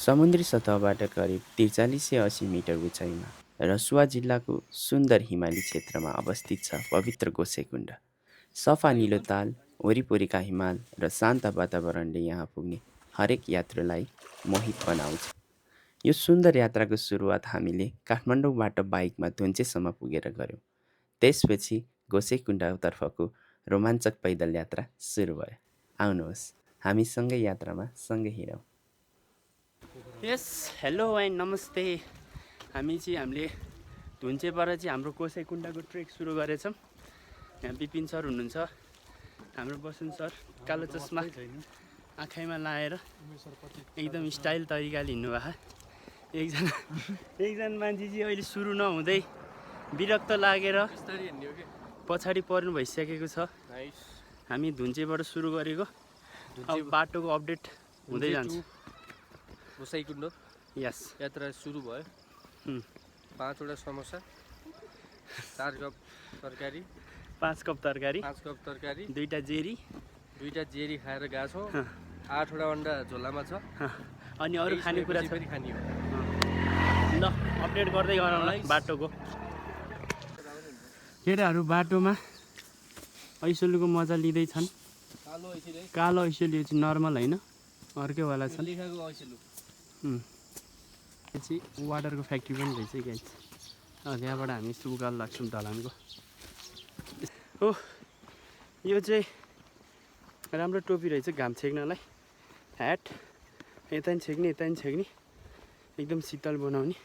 समुद्री सतहबाट करिब ४३८० मिटर उचाइमा रसुवा जिल्लाको सुन्दर हिमाली क्षेत्रमा अवस्थित छ पवित्र गोसेकुण्ड। सफा निलो ताल, वरिपरिका हिमाल र शान्त वातावरणले यहाँ पुग्ने हरेक यात्रुलाई मोहित बनाउँछ। यो सुन्दर यात्राको सुरुवात हामीले काठमाडौँबाट बाइकमा धुन्चेसम्म पुगेर गऱ्यौँ। त्यसपछि गोसेकुण्डतर्फको रोमाञ्चक पैदल यात्रा सुरु भयो। आउनुहोस्, हामी सँगै यात्रामा सँगै हिँडौँ। यस, हेलो एन्ड नमस्ते। हामीले धुन्चेबाट चाहिँ हाम्रो गोसेकुण्डको ट्रेक सुरु गरेछौँ। यहाँ विपिन सर हुनुहुन्छ, हाम्रो बसुन सर कालो चस्मा आँखाइमा लाएर एकदम स्टाइल तरिकाले हिँड्नुभएको। एकजना मान्छे चाहिँ अहिले सुरु नहुँदै विरक्त लागेर पछाडि पर्नु भइसकेको छ। हामी धुन्चेबाट सुरु गरेको, अब बाटोको अपडेट हुँदै जान्छ। गोसाइकुण्ड यस, यात्रा सुरु भयो। 5वटा समोसा, 4 कप तरकारी, 5 कप तरकारी, 5 कप तरकारी, 2टा जेरी खाएर गएको छौँ। 8वटा अन्डा झोलामा छ। अनि अरू खानेकुरा छ। खाने हो। ल, अपडेट गर्दै गरौँ बाटोको। केटाहरू बाटोमा ऐसोलुको मजा लिँदैछन्। कालो ऐसोलु चाहिँ नर्मल होइन, अर्कैवाला छ। चाहिँ वाटरको फ्याक्ट्री पनि रहेछ गाइस। त्यहाँबाट हामी यस्तो उकालो लाग्छौँ ढलानको। हो, यो चाहिँ राम्रो टोपी रहेछ घाम छेक्नलाई। ह्याट यता नि छेक्ने यता नि छेक्ने, एकदम शीतल बनाउने।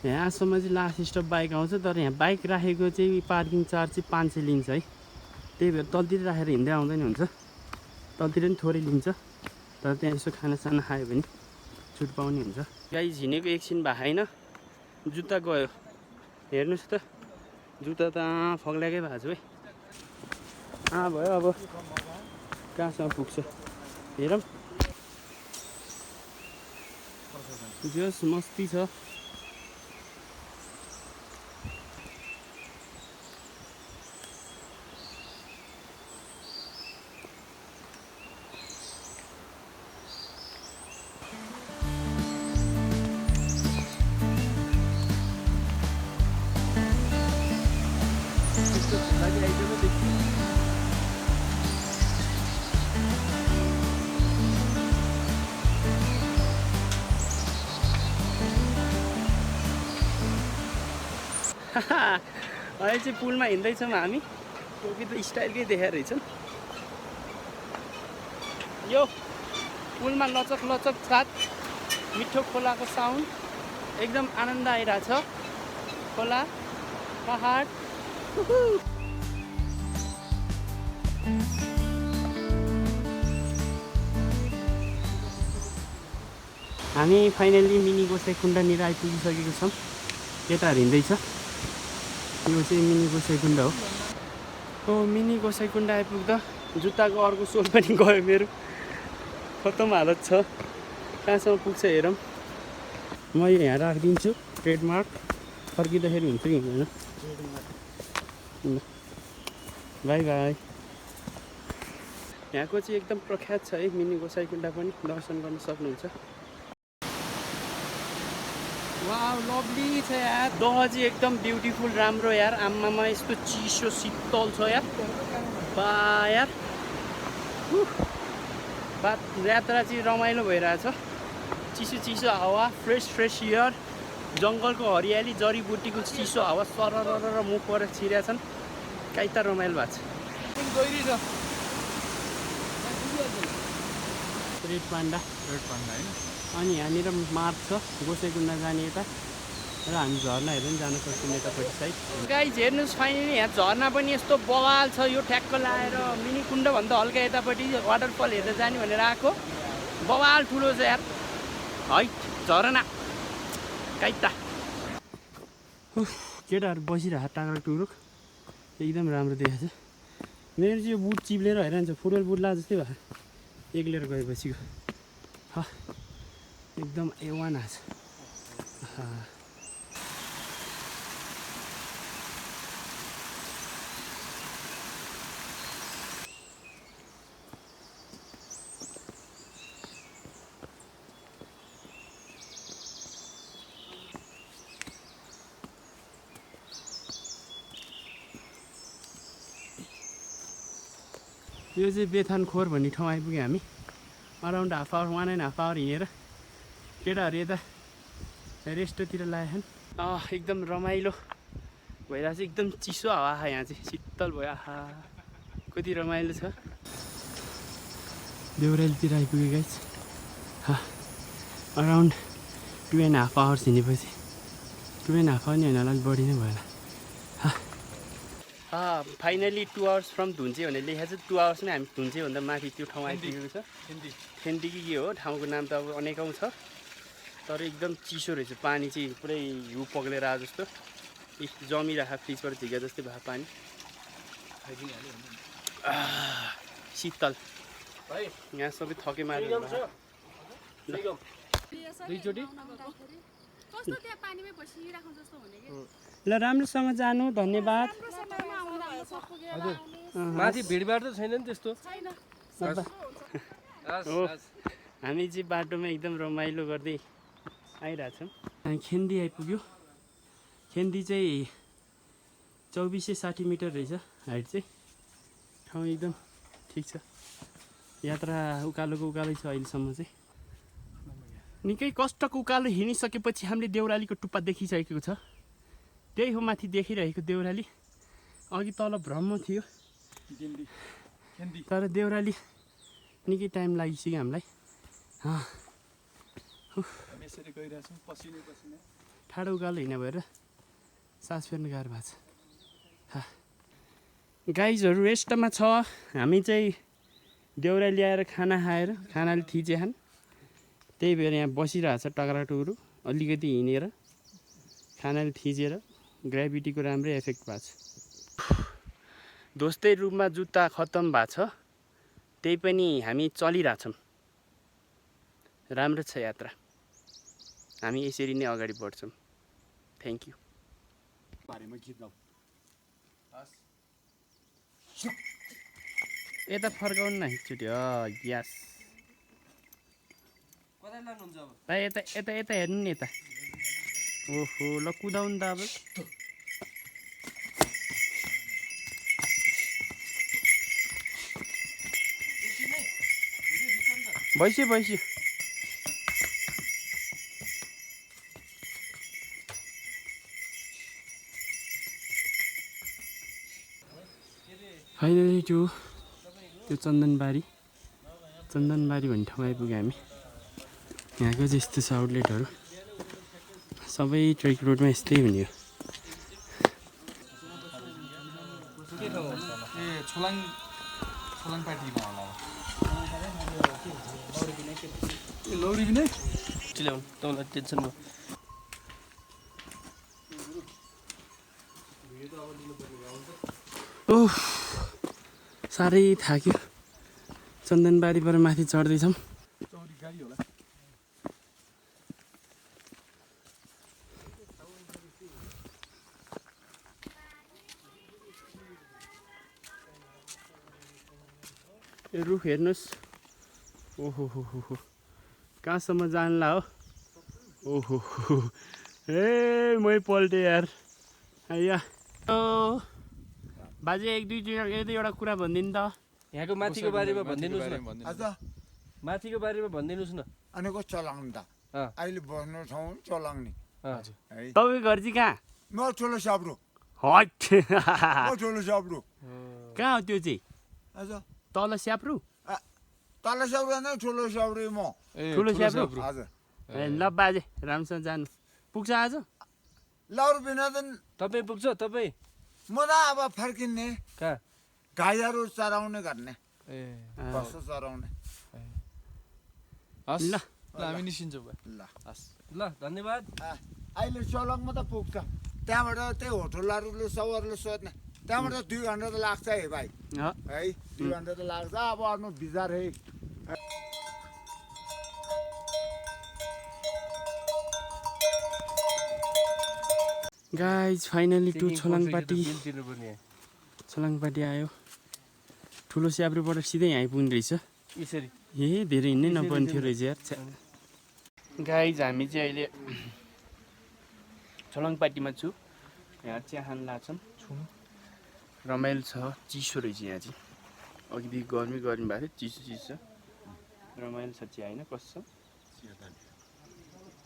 यहाँसम्म चाहिँ लास्ट स्टप बाइक आउँछ, तर यहाँ बाइक राखेको चाहिँ पार्किङ चार्ज चाहिँ 500 लिन्छ है। त्यही भएर तलतिर राखेर हिँड्दै आउँदैन हुन्छ। तलतिर पनि थोरै लिन्छ, तर त्यहाँ यसो खानासाना खायो भने छुट पाउने हुन्छ। गाइस, हिँडेको एकछिन भए होइन, जुत्ता गयो। हेर्नुहोस् त, जुत्ता त फग्लाकै भएको छ है। भयो, अब कहाँसम्म पुग्छ हेरौँ। जस मस्ती छ। अहिले चाहिँ पुलमा हिँड्दैछौँ हामी। टोपी त स्टाइलकै देखाएर रहेछन्। यो पुलमा लचक लचक साथ मिठो खोलाको साउन्ड, एकदम आनन्द आइरहेछ। खोला, पहाड, हामी फाइनली मिनी गोसाइकुण्डनिर आइपुगिसकेको छौँ। केटाहरू हिँड्दैछ। यो चाहिँ मिनी गोसाइकुण्ड हो। मिनी गोसाइकुण्ड आइपुग्दा जुत्ताको अर्को सोल पनि गयो मेरो। खतम हालत छ। कहाँसम्म पुग्छ हेरौँ। म यहाँ राखिदिन्छु ट्रेडमार्क, फर्किँदाखेरि हुन्छ कि हुँदैन। By by. यहाँको चाहिँ एकदम प्रख्यात छ है मिनी गोसाइकुण्ड पनि, दर्शन गर्न सक्नुहुन्छ। वाउ, लभली छ यार। दह चाहिँ एकदम ब्युटिफुल, राम्रो यार। आम्मामा यस्तो चिसो शीतल छ यार। बा यार, यात्रा चाहिँ रमाइलो भइरहेछ। चिसो चिसो हावा, फ्रेस एयर, जङ्गलको हरियाली, जडीबुटीको चिसो हावा सरर मुख परेर छिरेछन्। काहीँ त रमाइलो भएको छ। रेड पान्डा होइन। अनि यहाँनिर मार्ग छ गोसाइकुण्ड जाने यता, र हामी झर्ना हेर्नु जान सक्छौँ यतापट्टि साइड। गाइस, हेर्नुहोस्, फाइनली यहाँ झर्ना पनि यस्तो बवाल छ। यो ठ्याक्क लाएर मिनी कुण्डभन्दा हल्का यतापट्टि वाटरफल हेर्न जाने भनेर आएको। बवाल ठुलो छ यार। है झरना काहीँ त। केटाहरू बसिरहेको टाक्रा टुरुक, एकदम राम्रो देखाएको छ। मेरो चाहिँ यो बुट चिप्लेर हेरिरहन्छ, फुटबल बुट लाएको जस्तै भयो एक्लेर गएपछिको। एकदम A1 आछ। यो चाहिँ बेथानखोर भन्ने ठाउँ आइपुग्यो हामी अराउन्ड हाफ आवर 1.5 आवर हिँडेर केटाहरू यता रेस्टतिर लागेछन् एकदम रमाइलो भइरहेको छ एकदम चिसो हावा यहाँ चाहिँ शीतल भयो आहा कति रमाइलो छ देउरालीतिर आइपुग्यो गाइस अराउन्ड 2.5 आवर्स हिँडेपछि 2.5 आवर नि होइन होला अलिक बढी नै भयो फाइनली 2 आवर्स फ्रम धुन्चे भनेर लेखेको छ 2 आवर्समै हामी धुन्चेभन्दा माथि त्यो ठाउँ आइपुगेको छ फेन्डी कि के हो ठाउँको नाम त अब अनेकौँ छ तर एकदम चिसो रहेछ पानी चाहिँ पुरै हिउँ पग्लेर आए जस्तो जमिरहेको फ्रिजबाट झिका जस्तै भयो पानी शीतल यहाँ सबै थके मारेर ल राम्रोसँग जानु धन्यवाद माथि भिडभाड त छैन नि त्यस्तो हो हामी चाहिँ बाटोमा एकदम रमाइलो गर्दै आइरहेछौँ खेन्दी आइपुग्यो खेन्दी चाहिँ 2460 मिटर रहेछ हाइट चाहिँ ठाउँ एकदम ठिक छ यात्रा उकालोको उकालै छ अहिलेसम्म चाहिँ निकै कष्टको उकालो हिँडिसकेपछि हामीले देउरालीको टुप्पा देखिसकेको छ त्यही हो माथि देखिरहेको देउराली अघि तल भ्रम थियो तर देउराली निकै टाइम लागिसक्यो हामीलाई ठाडो उकालो हिँड्ने भएर सास फेर्नु गाह्रो भएको छ गाइजहरू रेस्टमा छ हामी चाहिँ देउराली आएर खाना खाएर खानाले थिचेछन् त्यही भएर यहाँ बसिरहेछ टक्रा टुक्रो अलिकति हिँडेर खानाले थिचेर ग्राभिटीको राम्रै एफेक्ट भएको छ दोस्तै रूपमा जुत्ता खत्तम भएको छ त्यही पनि हामी चलिरहेछौँ राम्रो छ यात्रा हामी यसरी नै अगाडि बढ्छौँ थ्याङ्क यू यता फर्काउनु न एकचोटि यस यता यता यता हेर्नु नि यता ओहो ल कुदाउनु त अब भइस्यो भइस्यो फाइनली त्यो चन्दनबारी भन्ने ठाउँ आइपुग्यो हामी यहाँको चाहिँ यस्तो छ आउटलेटहरू सबै ट्रेक रोडमा यस्तै हुने हो ओह साह्रै थाक्यो चन्दनबारीबाट माथि चढ्दैछौँ यो रुख हेर्नुहोस् ओहो हो कहाँसम्म जान्ला हो ओहो ए मै पल्टे यार आइया बाजे एक दुईवटा कुरा भनिदिनु त यहाँको माथिको बारेमा भनिदिनुहोस् न माथिको बारेमा भनिदिनुहोस् न अनि को चलाउने त अहिले बस्नु ठाउँ चलाउने तपाईँको घर चाहिँ कहाँ म ठुलो साब्रो हट ठुलो साब्रो कहाँ हो त्यो चाहिँ आज तल स्याप्रु तल साब्रो नै ठुलो साब्रो म ठुलो स्याप्रु हजुर ए ल बाजे राम्रोसँग जानु पुग्छ आज लौर बिना त तपाईँ पुग्छ तपाईँ म त अब फर्किने कहाँ गाईहरू चराउने गर्ने पशु चराउने ल हामी निस्किन्छौँ ल ल धन्यवाद अहिले सोलङमा त पुग्छ त्यहाँबाट त्यही होटलहरूले सवारले सोध्ने त्यहाँबाट 2 घन्टा त लाग्छ है भाइ है 2 घन्टा त लाग्छ अब अर्नु बिजार है गाइज फाइनली टु छोलाङपाटी आयो ठुलो स्याब्रोबाट सिधै यहाँ आइपुग्ने रहेछ यसरी ए धेरै हिँड्नै नपर्ने थियो रहेछ यार गाइज हामी चाहिँ अहिले छोलाङपाटीमा छु यहाँ चिया खान लाग्छौँ रमाइलो छ चिसो रहेछ यहाँ चाहिँ अघिदेखि गर्मी भएको थियो, चिसो चिसो रमाइलो छ। चिया होइन कस्तो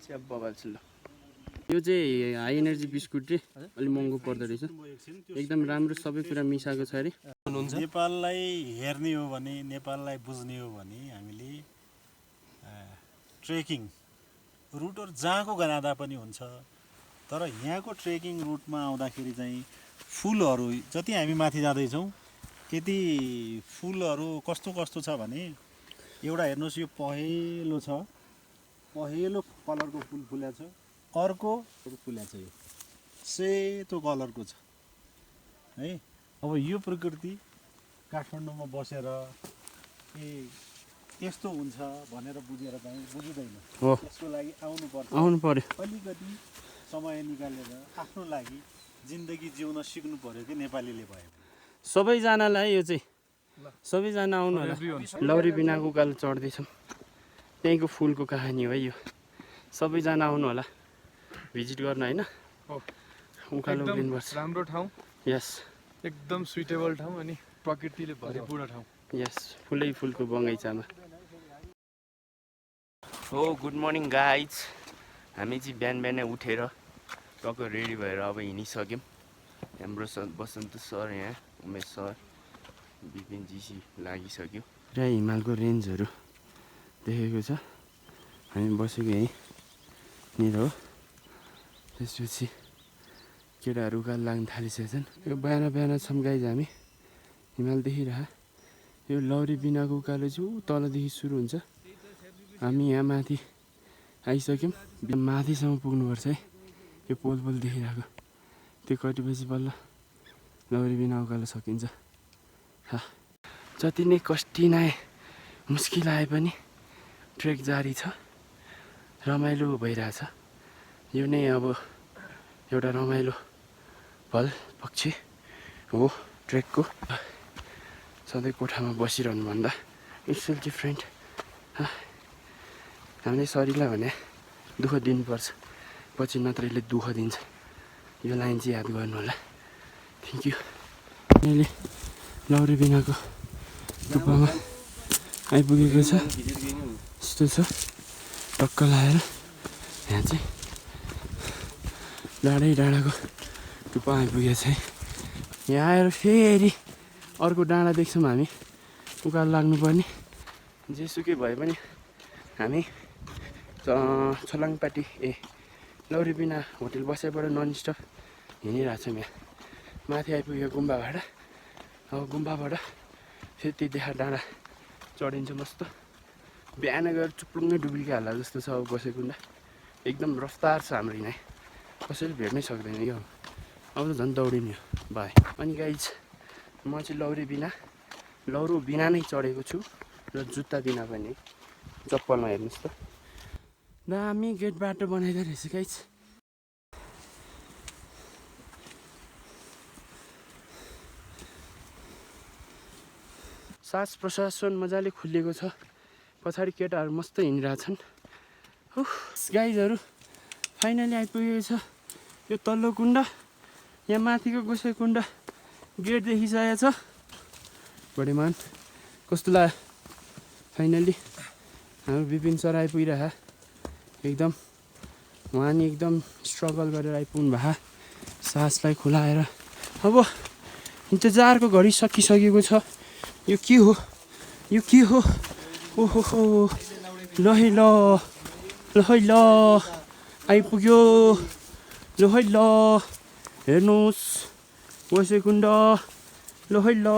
चिया बबाल छ। ल यो चाहिँ हाई एनर्जी बिस्कुट चाहिँ अलिक महँगो पर्दो रहेछ, एकदम राम्रो, सबै कुरा मिसाएको छ अरे। नेपाललाई हेर्ने हो भने, नेपाललाई बुझ्ने हो भने हामीले ट्रेकिङ रुटहरू जहाँको जाँदा पनि हुन्छ। तर यहाँको ट्रेकिङ रुटमा आउँदाखेरि चाहिँ फुलहरू जति हामी माथि जाँदैछौँ त्यति फुलहरू कस्तो कस्तो छ भने, एउटा हेर्नुहोस् यो पहेँलो छ, पहेँलो कलरको फुल फुलेको छ, अर्को फुलेको छ यो सेतो कलरको छ है। अब यो प्रकृति काठमाडौँमा बसेर त्यस्तो हुन्छ भनेर बुझेर चाहिँ बुझिँदैन। हो, त्यसको लागि आउनु पर्यो, अलिकति समय निकालेर आफ्नो लागि जिन्दगी जिउन सिक्नु पर्यो कि नेपालीले भयो। सबैजनालाई यो चाहिँ सबैजना आउनु होला। लौरी बिनाको उकालो चढ्दैछौँ, त्यहीँको फुलको कहानी हो है यो। सबैजना आउनु होला भिजिट गर्न होइन, उकालो उभिनुपर्छ। राम्रो ठाउँ, यस एकदम सुइटेबल ठाउँ अनि प्रकृतिले भरिपूर्ण ठाउँ। यस, फुलै फुलको बगैँचामा। हो, गुड मर्निङ गाइज। हामी चाहिँ बिहान बिहानै उठेर टक्क रेडी भएर अब हिँडिसक्यौँ। हाम्रो बसन्त सर, यहाँ उमेश सर, बिपिनजीसी लागिसक्यो र हिमालको रेन्जहरू देखेको छ। हामी बसेको यहीँनिर हो। त्यसपछि केटाहरू उकालो लाग्न थालिसकेछन्। यो बिहान बिहान छौँ गाइज, हामी हिमाल देखिरह। यो लौरी बिनाको उकालो चाहिँ ऊ तलदेखि सुरु हुन्छ। हामी यहाँ माथि आइसक्यौँ, माथिसम्म पुग्नुपर्छ है। यो पोल देखिरहेको त्यो कटेपछि बल्ल लौरी बिना उकालो सकिन्छ। जति नै कष्टिन आए मुस्किल आए पनि ट्रेक जारी छ, रमाइलो भइरहेछ। यो नै अब एउटा रमाइलो पल पक्ष हो ट्रेकको। सधैँ कोठामा बसिरहनुभन्दा इट्स डिफ्रेन्ट। हामीले शरीरलाई भने दुःख दिनुपर्छ, पछि नत्रैले दुःख दिन्छ। यो लाइन चाहिँ याद गर्नु होला। Thank you. मैले लौरी बिनाको टुप्पामा आइपुगेको छ। यस्तो छ, टक्क लगाएर यहाँ चाहिँ डाँडाको टुप्पा आइपुगेको छ है। यहाँ आएर फेरि अर्को डाँडा देख्छौँ हामी, उकालो लाग्नुपर्ने। जेसुकै भए पनि हामी छलाङपाटी लौरी बिना होटल बसेबाट नन स्टप हिँडिरहेछौँ। यहाँ माथि आइपुग्यो गुम्बाबाट। अब गुम्बाबाट फेरि त्यही देखा डाँडा चढिन्छ मस्त। बिहान गएर चुप्लुङ्गै डुबिल्के हाल्ला जस्तो छ अब गोसेकुण्डा। एकदम रफ्तार छ हाम्रो हिँडाइ, कसैले भेट्नै सक्दैन यो। अब त झन् दौडिने हो बाई। अनि गाइज, म चाहिँ लौरी बिना नै चढेको छु र जुत्ता बिना पनि। चप्पलमा हेर्नुहोस् त, दामी गेट बाटो बनाइदो रहेछ गाइज। सास प्रश्वासन मजाले खुलिएको छ। पछाडि केटाहरू मस्त हिँडिरहेछन्। गाइजहरू फाइनली आइपुगेको छ यो तल्लो कुण्ड। यहाँ माथिको गोसेकुण्ड गेट देखिसकेको छ। बढीमान कस्तो लाग्यो? फाइनली हाम्रो विपिन सर आइपुगिरह। एकदम उहाँ नि एकदम स्ट्रगल गरेर आइपुग्नु भएको। सासलाई खुलाएर अब इन्तजारको घडी सकिसकेको छ। यो के हो? यो के हो? ओहो हो, ल है ल, ल है ल, आइपुग्यो। ल है ल, हेर्नुहोस् गोसेकुण्ड। ल है ल,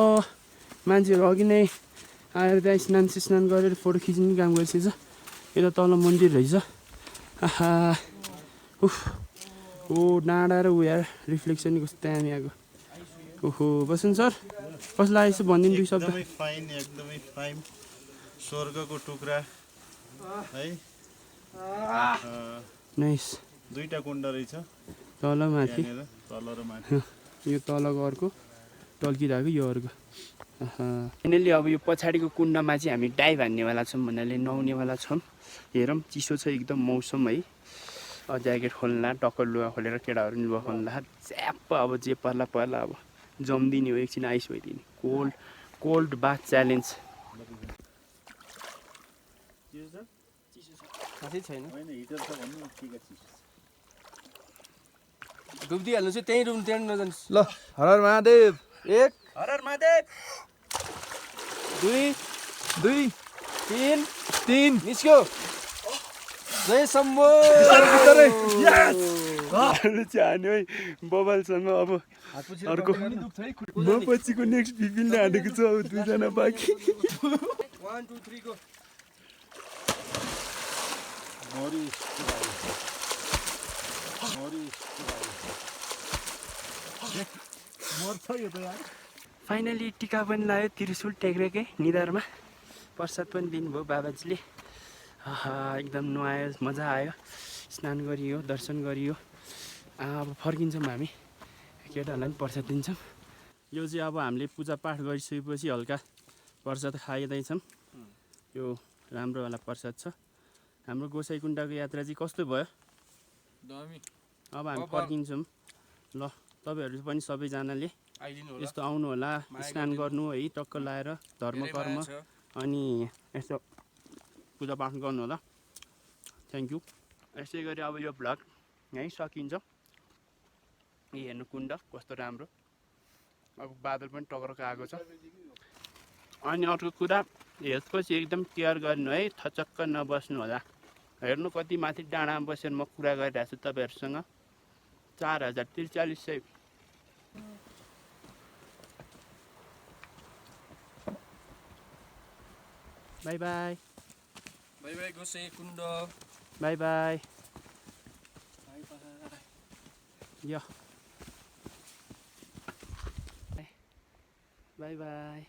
मान्छेहरू अघि नै आएर त्यहाँ स्नान गरेर फोटो खिच्ने काम गरिसकेछ। यता तल मन्दिर रहेछ। आहा, उफ, ओ डाँडा र उयो रिफ्लेक्सन कस्तो दामी आएको। ओहो, बस्नु सर कस्तो लागेको छ भनिदिनु दुई शब्द। एकदमै फाइन, स्वर्गको टुक्रा है। नाइस। दुईटा कुण्ड रहेछ, तल माथि। तल र माथि। यो तलको अर्को टल्किरहेको, यो अर्को। फाइनली अब यो पछाडिको कुण्डमा चाहिँ हामी डाइभ हान्नेवाला छौँ, भन्नाले नुहाउनेवाला छौँ। हेरौँ, चिसो छ एकदम मौसम है। ज्याकेट खोल्ला, टक्क लुगा खोलेर केटाहरू लुगा खोल्ला, च्याप्प अब जे पर्ला पर्ला। अब जम्दिने हो, एकछिन आइस भइदिने। कोल्ड बाथ च्यालेन्ज। खासै छैन होइन हिटर छ भन्नु के गर्छ डुब्दिहाल्नु चाहिँ त्यहीँ रुम त्यहाँ नजानुहोस् ल हर हर महादेव 1 हर हर महादेव 2 2 3 3 निस्क्यो जय शम्भो हान्यो है बबालसँग। अब अर्को म पछिको नेक्स्ट भिपिनले हानेको छ। अब 2 जना बाँकी। 1 2 3 को फाइनली टिका पनि लगायो त्रिशुल टेक्रेकै निधारमा। प्रसाद पनि दिनुभयो बाबाजीले। एकदम नुहायो, मजा आयो। स्नान गरियो, दर्शन गरियो। अब फर्किन्छौँ हामी। केटाहरूलाई पनि प्रसाद दिन्छौँ। यो चाहिँ अब हामीले पूजापाठ गरिसकेपछि हल्का प्रसाद खाइँदैछौँ। यो राम्रोवाला प्रसाद छ। हाम्रो गोसाइकुण्डको यात्रा चाहिँ कस्तो भयो? अब हामी फर्किन्छौँ। ल तपाईँहरू पनि सबैजनाले यस्तो आउनु होला, स्नान गर्नु है, टक्क लाएर धर्म कर्म अनि यसो पूजापाठ गर्नु होला। Thank you. यसै गरी अब यो भ्लग यहीँ सकिन्छ। हेर्नु कुण्ड कस्तो राम्रो। अब बादल पनि टक्रक्क आएको छ। अनि अर्को कुरा, हेल्थको चाहिँ एकदम केयर गर्नु है, थचक्क नबस्नु होला। हेर्नु कति माथि डाँडामा बसेर म कुरा गरिरहेको छु तपाईँहरूसँग। 4043 bye bye. Bye bye Gosaikunda. Bye bye. यो बाई बाई।